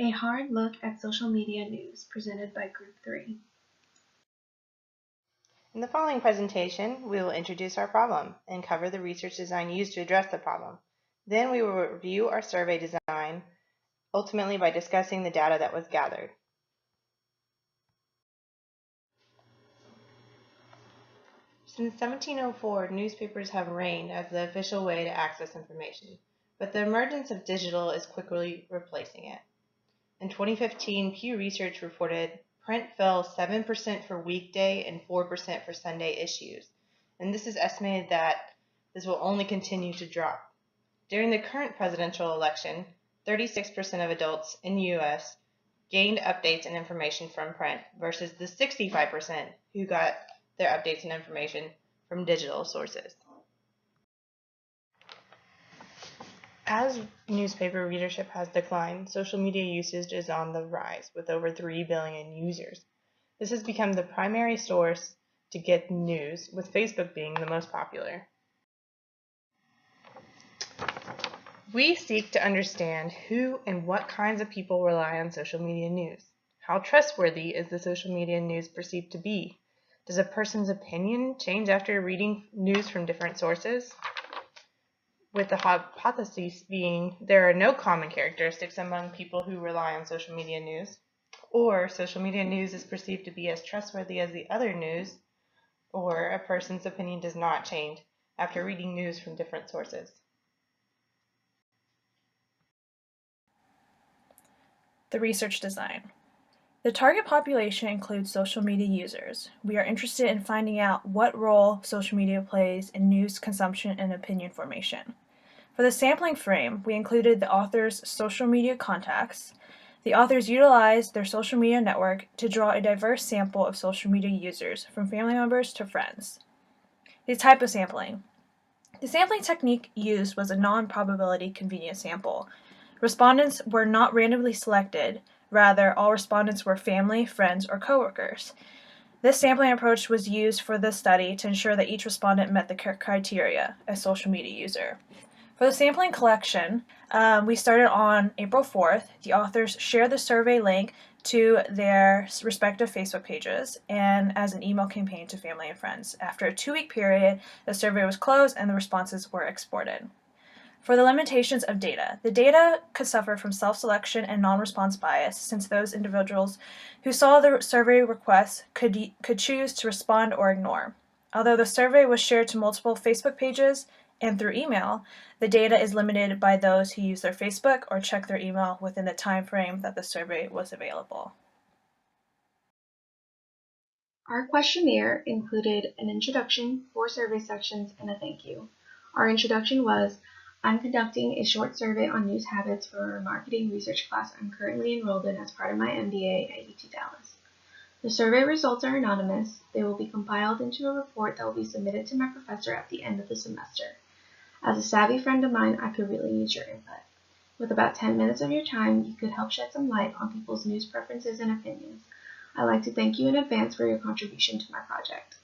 A hard look at social media news presented by Group 3. In the following presentation, we will introduce our problem and cover the research design used to address the problem. Then we will review our survey design, ultimately by discussing the data that was gathered. Since 1704, newspapers have reigned as the official way to access information, but the emergence of digital is quickly replacing it. In 2015, Pew Research reported print fell 7% for weekday and 4% for Sunday issues, and this is estimated that this will only continue to drop. During the current presidential election, 36% of adults in the U.S. gained updates and information from print versus the 65% who got their updates and information from digital sources. As newspaper readership has declined, social media usage is on the rise with over 3 billion users. This has become the primary source to get news, with Facebook being the most popular. We seek to understand who and what kinds of people rely on social media news. How trustworthy is the social media news perceived to be? Does a person's opinion change after reading news from different sources? With the hypothesis being there are no common characteristics among people who rely on social media news, or social media news is perceived to be as trustworthy as the other news, or a person's opinion does not change after reading news from different sources. The research design. The target population includes social media users. We are interested in finding out what role social media plays in news consumption and opinion formation. For the sampling frame, we included the author's social media contacts. The authors utilized their social media network to draw a diverse sample of social media users, from family members to friends. The type of sampling. The sampling technique used was a non-probability convenience sample. Respondents were not randomly selected. Rather, all respondents were family, friends, or coworkers. This sampling approach was used for this study to ensure that each respondent met the criteria as social media user. For the sampling collection, we started on April 4th. The authors shared the survey link to their respective Facebook pages and as an email campaign to family and friends. After a 2-week period, the survey was closed and the responses were exported. For the limitations of data, the data could suffer from self-selection and non-response bias, since those individuals who saw the survey requests could choose to respond or ignore. Although the survey was shared to multiple Facebook pages and through email, the data is limited by those who use their Facebook or check their email within the time frame that the survey was available. Our questionnaire included an introduction, 4 survey sections, and a thank you. Our introduction was, I'm conducting a short survey on news habits for a marketing research class I'm currently enrolled in as part of my MBA at UT Dallas. The survey results are anonymous. They will be compiled into a report that will be submitted to my professor at the end of the semester. As a savvy friend of mine, I could really use your input. With about 10 minutes of your time, you could help shed some light on people's news preferences and opinions. I'd like to thank you in advance for your contribution to my project.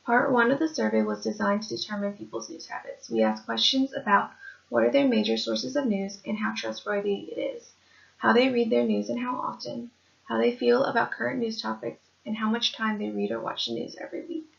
Part 1 of the survey was designed to determine people's news habits. We asked questions about what are their major sources of news and how trustworthy it is, how they read their news and how often, how they feel about current news topics, and how much time they read or watch the news every week.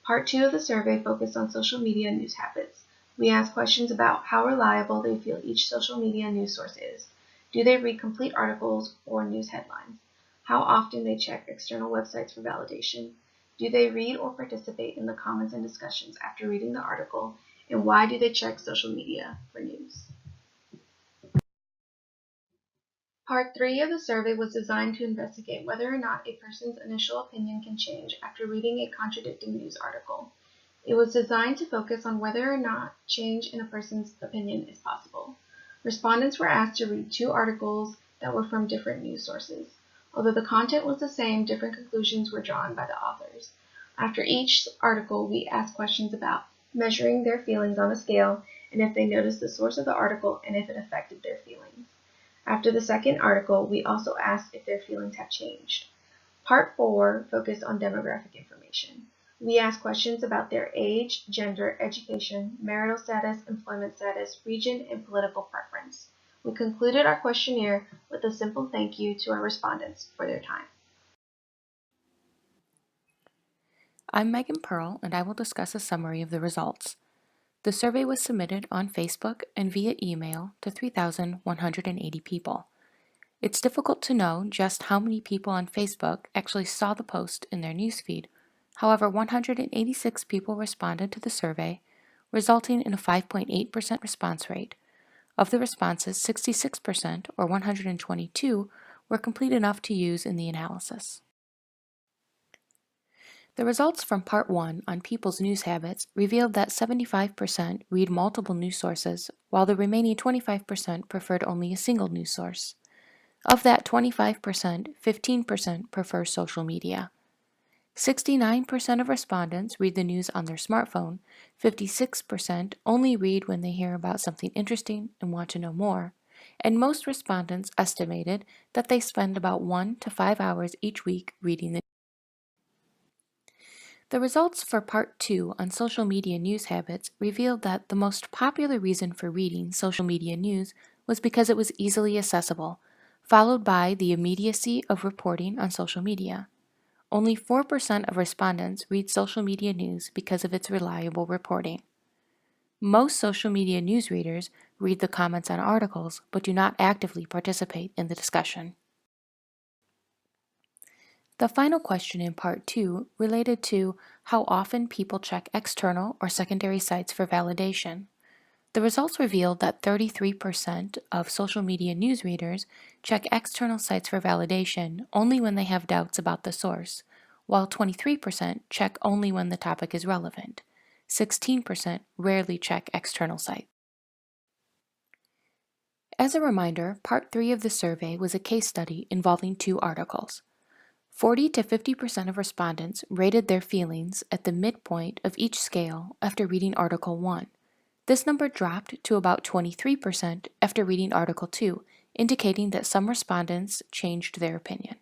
Part 2 of the survey focused on social media news habits. We asked questions about how reliable they feel each social media news source is. Do they read complete articles or news headlines? How often they check external websites for validation? Do they read or participate in the comments and discussions after reading the article? And why do they check social media for news? Part 3 of the survey was designed to investigate whether or not a person's initial opinion can change after reading a contradicting news article. It was designed to focus on whether or not change in a person's opinion is possible. Respondents were asked to read 2 articles that were from different news sources. Although the content was the same, different conclusions were drawn by the authors. After each article, we asked questions about measuring their feelings on a scale, and if they noticed the source of the article and if it affected their feelings. After the second article, we also asked if their feelings have changed. Part 4 focused on demographic information. We asked questions about their age, gender, education, marital status, employment status, region, and political preference. We concluded our questionnaire with a simple thank you to our respondents for their time. I'm Megan Pearl, and I will discuss a summary of the results. The survey was submitted on Facebook and via email to 3,180 people. It's difficult to know just how many people on Facebook actually saw the post in their newsfeed. However, 186 people responded to the survey, resulting in a 5.8% response rate. Of the responses, 66%, or 122, were complete enough to use in the analysis. The results from Part 1 on people's news habits revealed that 75% read multiple news sources, while the remaining 25% preferred only a single news source. Of that 25%, 15% prefer social media. 69% of respondents read the news on their smartphone, 56% only read when they hear about something interesting and want to know more, and most respondents estimated that they spend about 1 to 5 hours each week reading the The results for Part 2 on social media news habits revealed that the most popular reason for reading social media news was because it was easily accessible, followed by the immediacy of reporting on social media. Only 4% of respondents read social media news because of its reliable reporting. Most social media news readers read the comments on articles but do not actively participate in the discussion. The final question in Part 2 related to how often people check external or secondary sites for validation. The results revealed that 33% of social media news readers check external sites for validation only when they have doubts about the source, while 23% check only when the topic is relevant. 16% rarely check external sites. As a reminder, Part 3 of the survey was a case study involving 2 articles. 40 to 50% of respondents rated their feelings at the midpoint of each scale after reading Article 1. This number dropped to about 23% after reading Article 2, indicating that some respondents changed their opinion.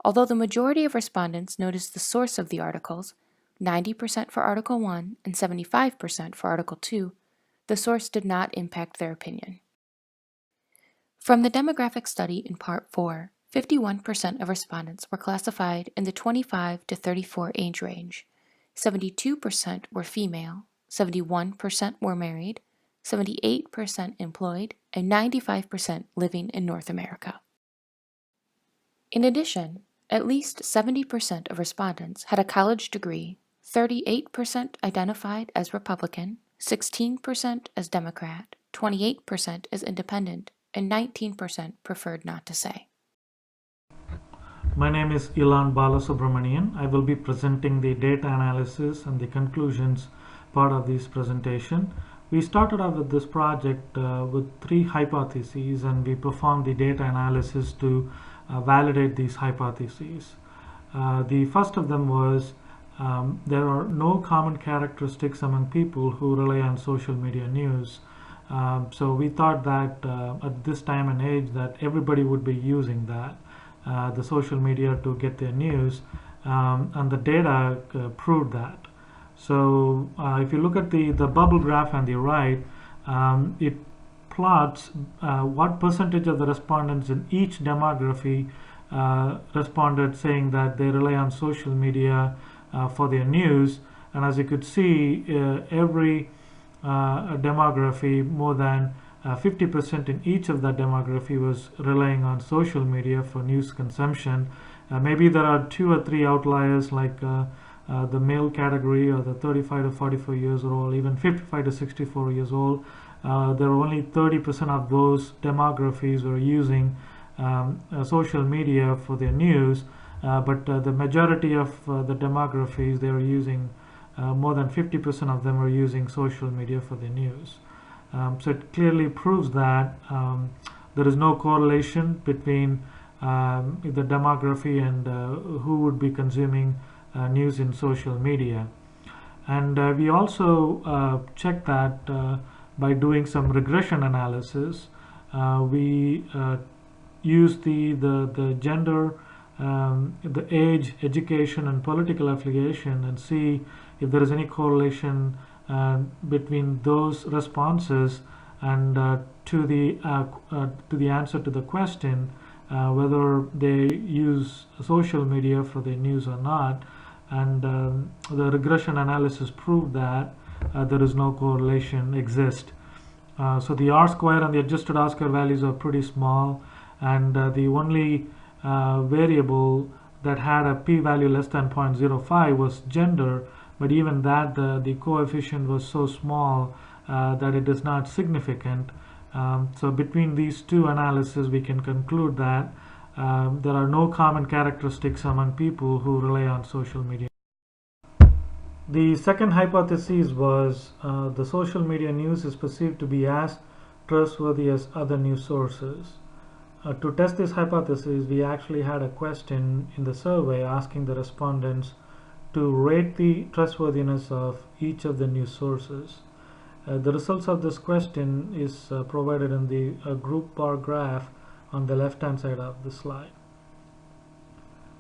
Although the majority of respondents noticed the source of the articles, 90% for Article 1 and 75% for Article 2, the source did not impact their opinion. From the demographic study in Part 4, 51% of respondents were classified in the 25 to 34 age range. 72% were female, 71% were married, 78% employed, and 95% living in North America. In addition, at least 70% of respondents had a college degree, 38% identified as Republican, 16% as Democrat, 28% as Independent, and 19% preferred not to say. My name is Ilan Balasubramanian. I will be presenting the data analysis and the conclusions part of this presentation. We started out with this project with 3 hypotheses, and we performed the data analysis to validate these hypotheses. The first of them was there are no common characteristics among people who rely on social media news. So we thought that at this time and age that everybody would be using that. The social media to get their news, and the data proved that. So if you look at the bubble graph on the right, it plots what percentage of the respondents in each demography responded saying that they rely on social media for their news. And as you could see, every demography, more than 50% in each of that demography was relying on social media for news consumption. Maybe there are 2 or 3 outliers like the male category, or the 35 to 44 years old, even 55 to 64 years old. There are only 30% of those demographies were using social media for their news, but the majority of the demographies, they are using more than 50% of them are using social media for their news. So it clearly proves that there is no correlation between the demography and who would be consuming news in social media. And we also checked that by doing some regression analysis. We used the gender, the age, education, and political affiliation, and see if there is any correlation between those responses and to the answer to the question whether they use social media for their news or not, and the regression analysis proved that there is no correlation exist. So the R-square and the adjusted R-square values are pretty small, and the only variable that had a p-value less than 0.05 was gender, but even that the coefficient was so small that it is not significant. So between these two analyses, we can conclude that there are no common characteristics among people who rely on social media. The second hypothesis was the social media news is perceived to be as trustworthy as other news sources. To test this hypothesis, we actually had a question in the survey asking the respondents to rate the trustworthiness of each of the news sources. The results of this question is provided in the group bar graph on the left hand side of the slide.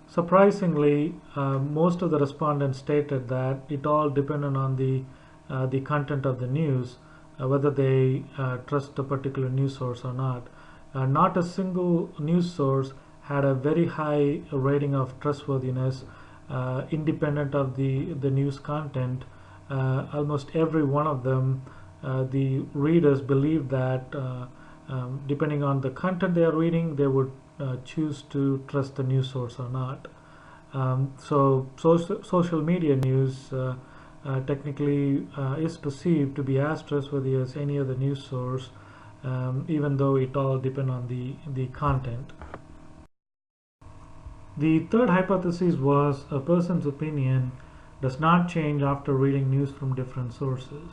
Surprisingly, most of the respondents stated that it all depended on the content of the news, whether they trust a particular news source or not. Not a single news source had a very high rating of trustworthiness independent of the news content. Almost every one of them, the readers believed that depending on the content they are reading, they would choose to trust the news source or not. So social media news technically is perceived to be as trustworthy as any other news source, even though it all depends on the content. The third hypothesis was a person's opinion does not change after reading news from different sources.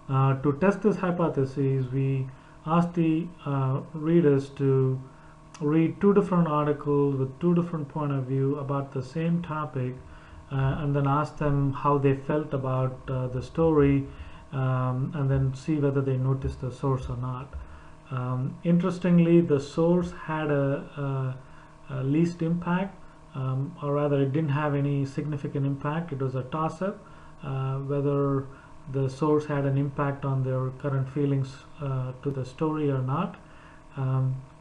To test this hypothesis, we asked the readers to read two different articles with two different points of view about the same topic, and then ask them how they felt about the story, and then see whether they noticed the source or not. Interestingly, the source had a least impact, or rather it didn't have any significant impact. It was a toss-up whether the source had an impact on their current feelings to the story or not.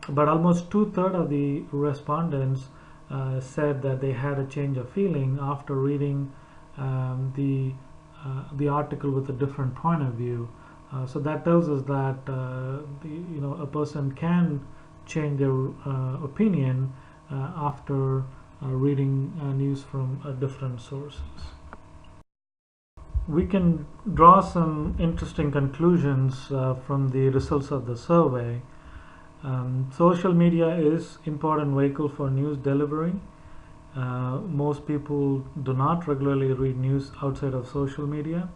But almost 2/3 of the respondents said that they had a change of feeling after reading the article with a different point of view. So that tells us that a person can change their opinion after reading news from different sources. We can draw some interesting conclusions from the results of the survey. Social media is important vehicle for news delivery. Most people do not regularly read news outside of social media,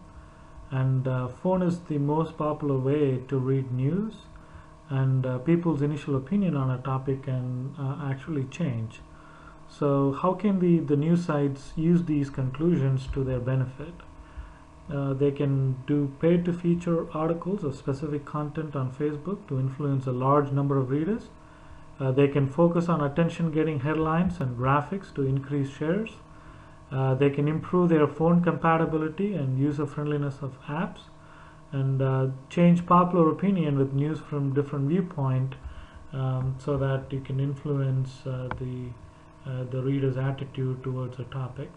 and phone is the most popular way to read news, and people's initial opinion on a topic can actually change. So how can the news sites use these conclusions to their benefit? They can do paid to feature articles of specific content on Facebook to influence a large number of readers. They can focus on attention-getting headlines and graphics to increase shares. They can improve their phone compatibility and user-friendliness of apps, and change popular opinion with news from different viewpoint, so that you can influence the reader's attitude towards a topic.